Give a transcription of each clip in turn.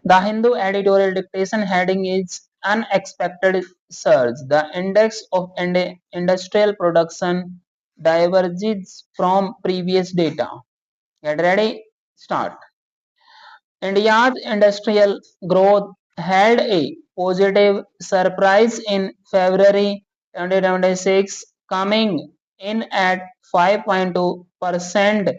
The Hindu editorial dictation heading is unexpected surge. The index of industrial production diverges from previous data. Get ready? Start. India's industrial growth held a positive surprise in February 2026, coming in at 5.2%,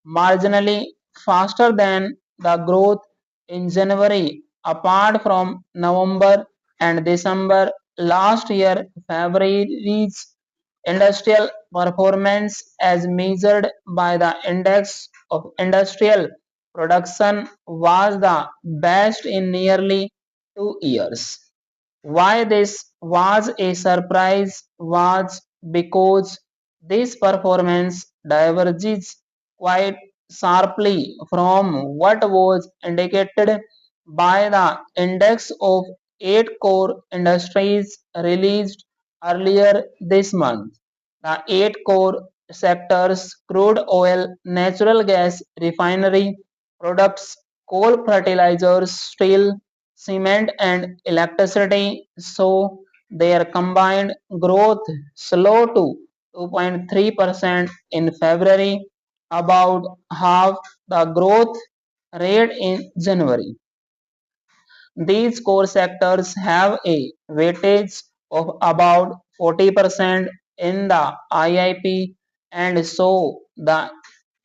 marginally faster than the growth in January. Apart from November and December last year, February's industrial performance as measured by the index of industrial production was the best in nearly 2 years. Why this was a surprise was because this performance diverges quite sharply from what was indicated by the index of 8 core industries released earlier this month. The 8 core sectors crude oil, natural gas, refinery products, coal, fertilizers, steel, cement, and electricity saw their combined growth slow to 2.3% in February, about half the growth rate in January. These core sectors have a weightage of about 40% in the IIP, and so the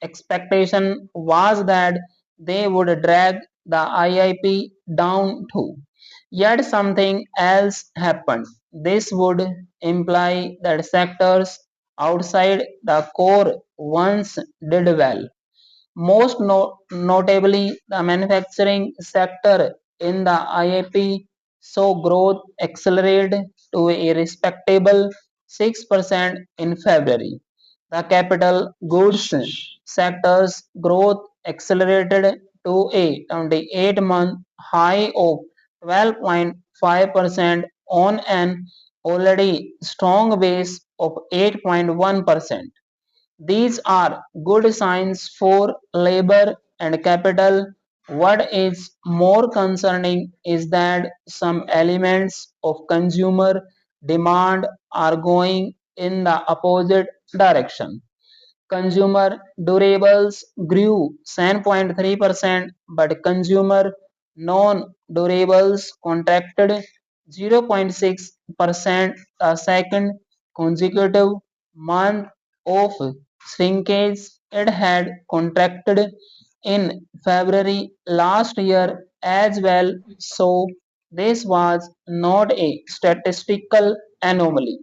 expectation was that they would drag the IIP down too. Yet something else happened. This would imply that sectors outside the core ones did well. Most notably, the manufacturing sector in the IIP saw growth accelerate to a respectable 6% in February. The capital goods sector's growth accelerated to a 28-month high of 12.5% on an already strong base of 8.1%. These are good signs for labor and capital. What is more concerning is that some elements of consumer demand are going in the opposite direction. Consumer durables grew 7.3%, but consumer non-durables contracted 0.6%, a second consecutive month of shrinkage. It had contracted in February last year as well, so this was not a statistical anomaly.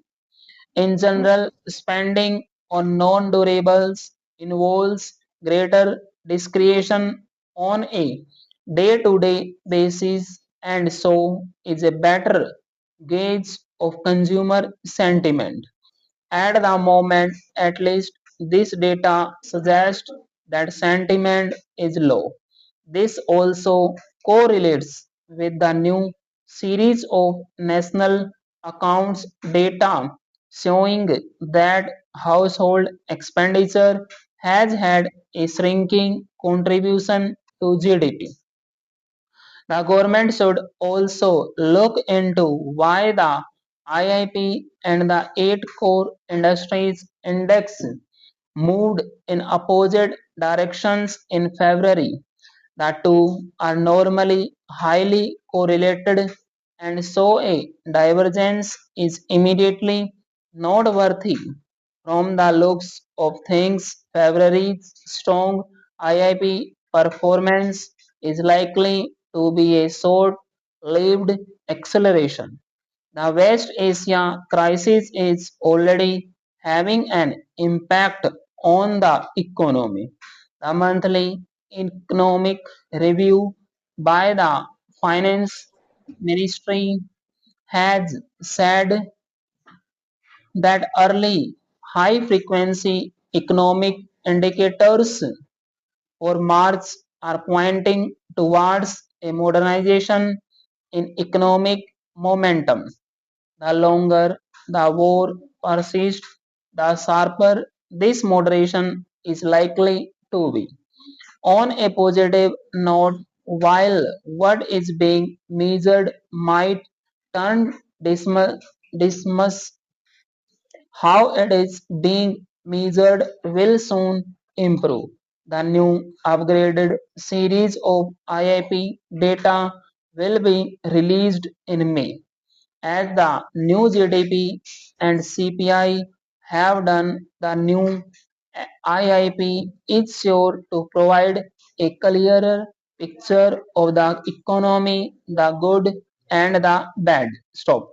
In general, spending on non-durables involves greater discretion on a day-to-day basis, and so is a better gauge of consumer sentiment. At the moment, at least, this data suggests that sentiment is low. This also correlates with the new series of national accounts data showing that household expenditure has had a shrinking contribution to GDP. The government should also look into why the IIP and the 8 core industries index moved in opposite directions in February. The two are normally highly correlated, and so a divergence is immediately noteworthy. From the looks of things, February's strong IIP performance is likely to be a short lived acceleration. The West Asia crisis is already having an impact on the economy. The monthly economic review by the finance ministry has said that early high frequency economic indicators for March are pointing towards a modernization in economic momentum. The longer the war persists, the sharper this moderation is likely to be. On a positive note, while what is being measured might turn dismiss, how it is being measured will soon improve. The new upgraded series of IIP data will be released in May. As the new GDP and CPI have done, the new IIP is sure to provide a clearer picture of the economy, the good and the bad. Stop.